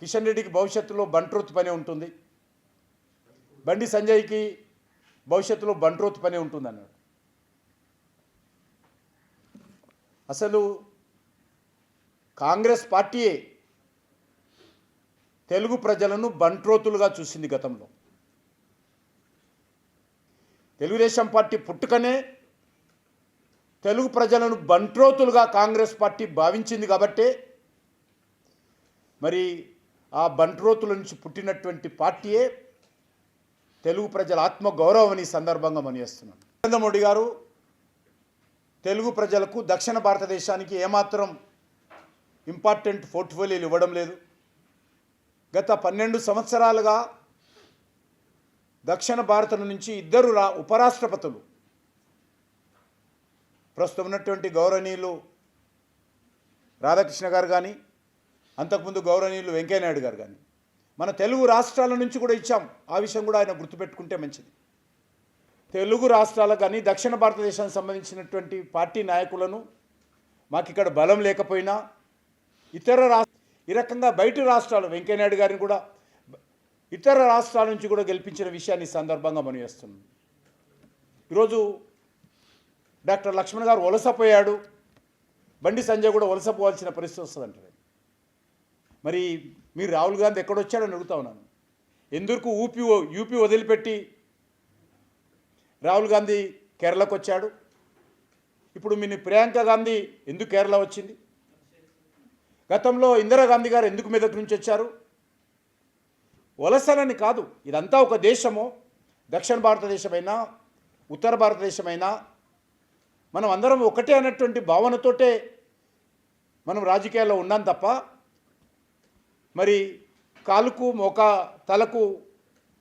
కిషన్ రెడ్డికి భవిష్యత్తులో బంట్రోత్ పనే ఉంటుంది, బండి సంజయ్కి భవిష్యత్తులో బంట్రోత్ పనే ఉంటుంది అన్నాడు. అసలు కాంగ్రెస్ పార్టీయే తెలుగు ప్రజలను బంట్రోతులుగా చూసింది గతంలో. తెలుగుదేశం పార్టీ పుట్టుకనే తెలుగు ప్రజలను బంట్రోతులుగా కాంగ్రెస్ పార్టీ భావించింది కాబట్టే మరి ఆ బంట్రోతుల నుంచి పుట్టినటువంటి పార్టీయే తెలుగు ప్రజల ఆత్మగౌరవం అని సందర్భంగా మనియేస్తున్నాను. నరేంద్ర మోడీ గారు తెలుగు ప్రజలకు దక్షిణ భారతదేశానికి ఏమాత్రం ఇంపార్టెంట్ పోర్ట్ఫోలియోలు ఇవ్వడం లేదు. గత 12 సంవత్సరాలుగా దక్షిణ భారతం నుంచి ఇద్దరు ఉపరాష్ట్రపతులు, ప్రస్తుతం ఉన్నటువంటి గౌరవనీయులు రాధాకృష్ణ గారు కానీ, అంతకుముందు గౌరవనీయులు వెంకయ్యనాయుడు గారు కానీ, మన తెలుగు రాష్ట్రాల నుంచి కూడా ఇచ్చాం. ఆ విషయం కూడా ఆయన గుర్తుపెట్టుకుంటే మంచిది. తెలుగు రాష్ట్రాలకు కానీ దక్షిణ భారతదేశానికి సంబంధించినటువంటి పార్టీ నాయకులను మాకు ఇక్కడ బలం లేకపోయినా ఈ రకంగా బయట రాష్ట్రాలు వెంకయ్యనాయుడు గారిని కూడా ఇతర రాష్ట్రాల నుంచి కూడా గెలిపించిన విషయాన్ని సందర్భంగా మనం చేస్తున్నాం. ఈరోజు డాక్టర్ లక్ష్మణ్ గారు వలసపోయాడు, బండి సంజయ్ కూడా వలసపోవాల్సిన పరిస్థితి వస్తుందంటారు. మరి మీరు రాహుల్ గాంధీ ఎక్కడొచ్చాడని అడుగుతా ఉన్నాను. ఎందుకు యూపీ వదిలిపెట్టి రాహుల్ గాంధీ కేరళకు వచ్చాడు? ఇప్పుడు మీ ప్రియాంక గాంధీ ఎందుకు కేరళ వచ్చింది? గతంలో ఇందిరాగాంధీ గారు ఎందుకు మెదక్ నుంచి వచ్చారు? వలసలని కాదు, ఇదంతా ఒక దేశము. దక్షిణ భారతదేశమైనా ఉత్తర భారతదేశమైనా మనం అందరం ఒకటే అన్నటువంటి భావనతోటే మనం రాజకీయాల్లో ఉన్నాం తప్ప మరి కాలుకు తలకు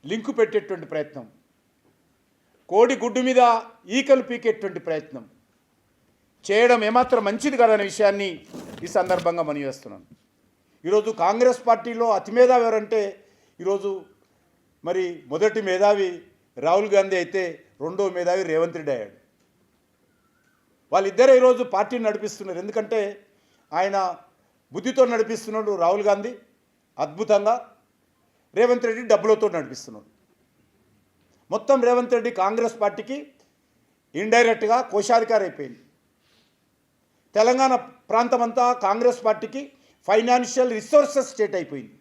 లింకు పెట్టేటువంటి ప్రయత్నం, కోడి గుడ్డు మీద ఈకలు పీకేటువంటి ప్రయత్నం చేయడం ఏమాత్రం మంచిది కాదనే విషయాన్ని ఈ సందర్భంగా మనం చేస్తున్నాను. ఈరోజు కాంగ్రెస్ పార్టీలో అతి మేధావి ఎవరంటే ఈరోజు మరి మొదటి మేధావి రాహుల్ గాంధీ అయితే రెండో మేధావి రేవంత్ రెడ్డి అయ్యాడు. వాళ్ళిద్దరే ఈరోజు పార్టీని నడిపిస్తున్నారు. ఎందుకంటే ఆయన బుద్ధితో నడిపిస్తున్నాడు రాహుల్ గాంధీ అద్భుతంగా, రేవంత్ రెడ్డి డబ్బులతో నడిపిస్తున్నాడు. మొత్తం రేవంత్ రెడ్డి కాంగ్రెస్ పార్టీకి ఇండైరెక్ట్గా కోశాధికారి అయిపోయింది. తెలంగాణ ప్రాంతం అంతా కాంగ్రెస్ పార్టీకి ఫైనాన్షియల్ రిసోర్సెస్ స్టేట్ అయిపోయింది.